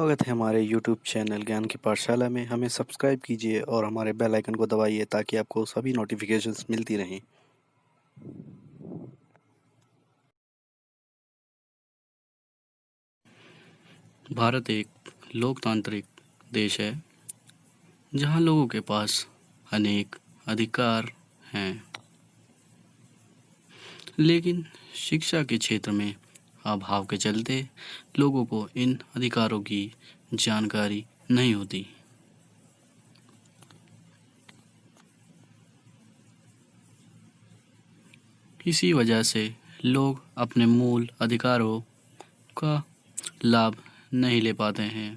स्वागत है हमारे YouTube चैनल ज्ञान की पाठशाला में। हमें सब्सक्राइब कीजिए और हमारे बेल आइकन को दबाइए ताकि आपको सभी नोटिफिकेशंस मिलती रहें। भारत एक लोकतांत्रिक देश है जहां लोगों के पास अनेक अधिकार हैं, लेकिन शिक्षा के क्षेत्र में अभाव के चलते लोगों को इन अधिकारों की जानकारी नहीं होती। इसी वजह से लोग अपने मूल अधिकारों का लाभ नहीं ले पाते हैं।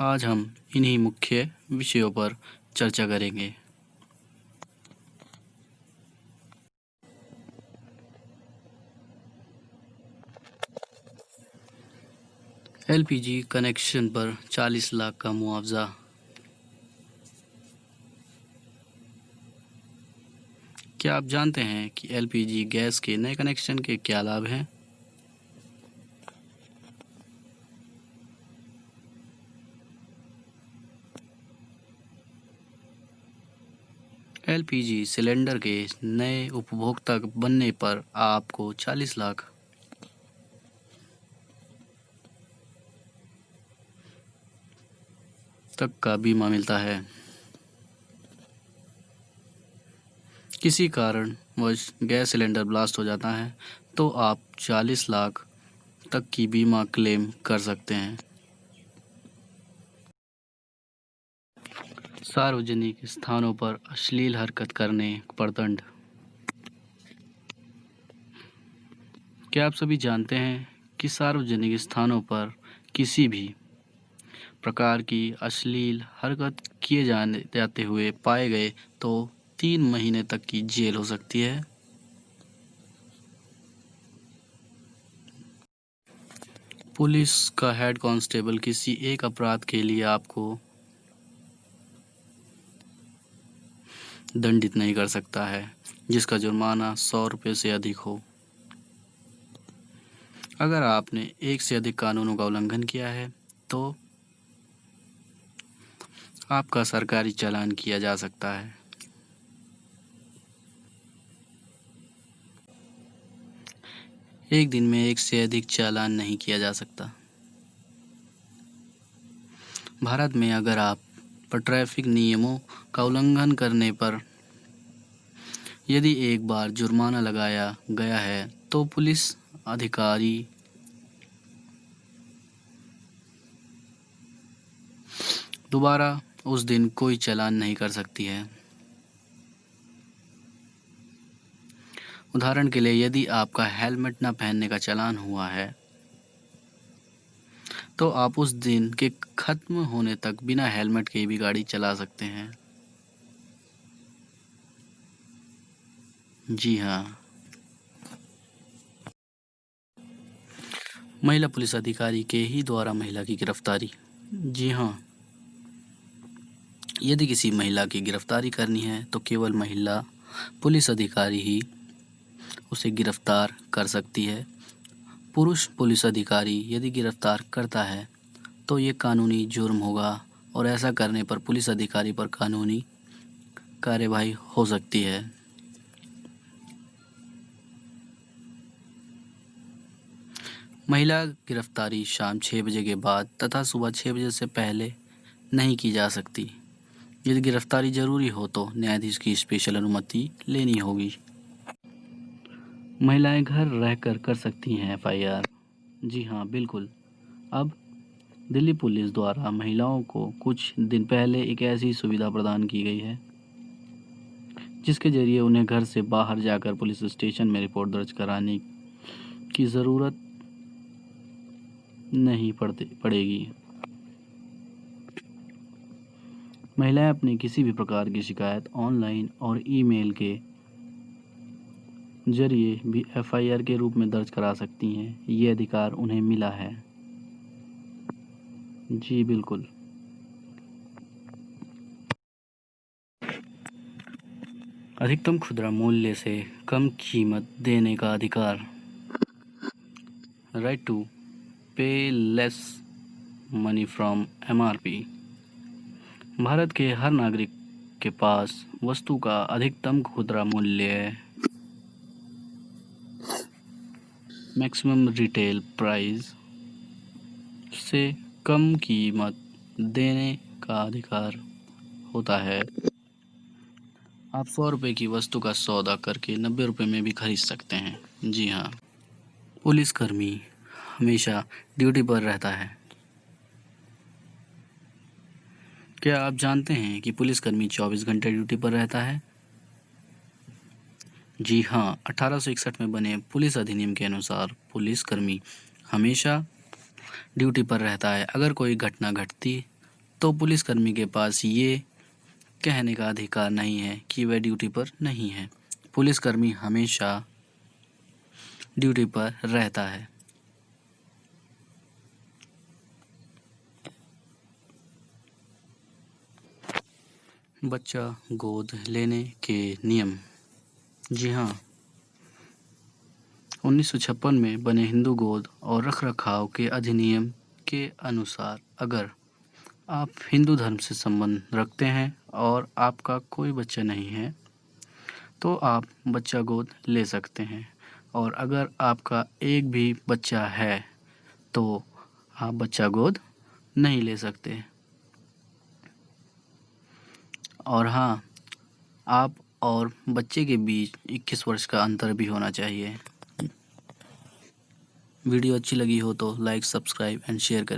आज हम इन्हीं मुख्य विषयों पर चर्चा करेंगे। एलपीजी कनेक्शन पर 40 लाख का मुआवजा। क्या आप जानते हैं कि एलपीजी गैस के नए कनेक्शन के क्या लाभ हैं? एलपीजी सिलेंडर के नए उपभोक्ता बनने पर आपको 40 लाख तक का बीमा मिलता है। किसी कारणवश गैस सिलेंडर ब्लास्ट हो जाता है तो आप 40 लाख तक की बीमा क्लेम कर सकते हैं। सार्वजनिक स्थानों पर अश्लील हरकत करने पर दंड। क्या आप सभी जानते हैं कि सार्वजनिक स्थानों पर किसी भी प्रकार की अश्लील हरकत किए जाते हुए पाए गए तो 3 महीने तक की जेल हो सकती है। पुलिस का हेड कांस्टेबल किसी एक अपराध के लिए आपको दंडित नहीं कर सकता है जिसका जुर्माना 100 रुपये से अधिक हो। अगर आपने एक से अधिक कानूनों का उल्लंघन किया है तो आपका सरकारी चालान किया जा सकता है। एक दिन में एक से अधिक चालान नहीं किया जा सकता। भारत में अगर आप पर ट्रैफिक नियमों का उल्लंघन करने पर यदि एक बार जुर्माना लगाया गया है तो पुलिस अधिकारी दोबारा उस दिन कोई चालान नहीं कर सकती है। उदाहरण के लिए यदि आपका हेलमेट न पहनने का चालान हुआ है तो आप उस दिन के खत्म होने तक बिना हेलमेट के भी गाड़ी चला सकते हैं। जी हाँ। महिला पुलिस अधिकारी के ही द्वारा महिला की गिरफ्तारी। जी हाँ, यदि किसी महिला की गिरफ्तारी करनी है तो केवल महिला पुलिस अधिकारी ही उसे गिरफ्तार कर सकती है। पुरुष पुलिस अधिकारी यदि गिरफ्तार करता है तो ये कानूनी जुर्म होगा और ऐसा करने पर पुलिस अधिकारी पर कानूनी कार्यवाही हो सकती है। महिला गिरफ्तारी शाम 6 बजे के बाद तथा सुबह 6 बजे से पहले नहीं की जा सकती। यदि गिरफ्तारी जरूरी हो तो न्यायाधीश की स्पेशल अनुमति लेनी होगी। महिलाएं घर रहकर कर सकती हैं एफआईआर। जी हाँ, बिल्कुल। अब दिल्ली पुलिस द्वारा महिलाओं को कुछ दिन पहले एक ऐसी सुविधा प्रदान की गई है जिसके जरिए उन्हें घर से बाहर जाकर पुलिस स्टेशन में रिपोर्ट दर्ज कराने की ज़रूरत नहीं पड़ेगी। महिलाएं अपनी किसी भी प्रकार की शिकायत ऑनलाइन और ईमेल के जरिए भी एफआईआर के रूप में दर्ज करा सकती हैं। ये अधिकार उन्हें मिला है। जी बिल्कुल। अधिकतम खुदरा मूल्य से कम कीमत देने का अधिकार। राइट टू पे less money from MRP। Bharat के हर नागरिक के पास वस्तु का अधिकतम खुदरा मूल्य मैक्सिमम रिटेल प्राइस से कम कीमत देने का अधिकार होता है। आप 100 रुपये की वस्तु का सौदा करके 90 रुपये में भी खरीद सकते हैं। जी हाँ, पुलिसकर्मी हमेशा ड्यूटी पर रहता है। क्या आप जानते हैं कि पुलिसकर्मी 24 घंटे ड्यूटी पर रहता है? जी हाँ, 1861 में बने पुलिस अधिनियम के अनुसार पुलिसकर्मी हमेशा ड्यूटी पर रहता है। अगर कोई घटना घटती तो पुलिसकर्मी के पास ये कहने का अधिकार नहीं है कि वह ड्यूटी पर नहीं है। पुलिसकर्मी हमेशा ड्यूटी पर रहता है। बच्चा गोद लेने के नियम। जी हाँ, 1956 में बने हिंदू गोद और रखरखाव के अधिनियम के अनुसार अगर आप हिंदू धर्म से संबंध रखते हैं और आपका कोई बच्चा नहीं है तो आप बच्चा गोद ले सकते हैं, और अगर आपका एक भी बच्चा है तो आप बच्चा गोद नहीं ले सकते। और हाँ, आप और बच्चे के बीच 21 वर्ष का अंतर भी होना चाहिए। वीडियो अच्छी लगी हो तो लाइक, सब्सक्राइब एंड शेयर करें।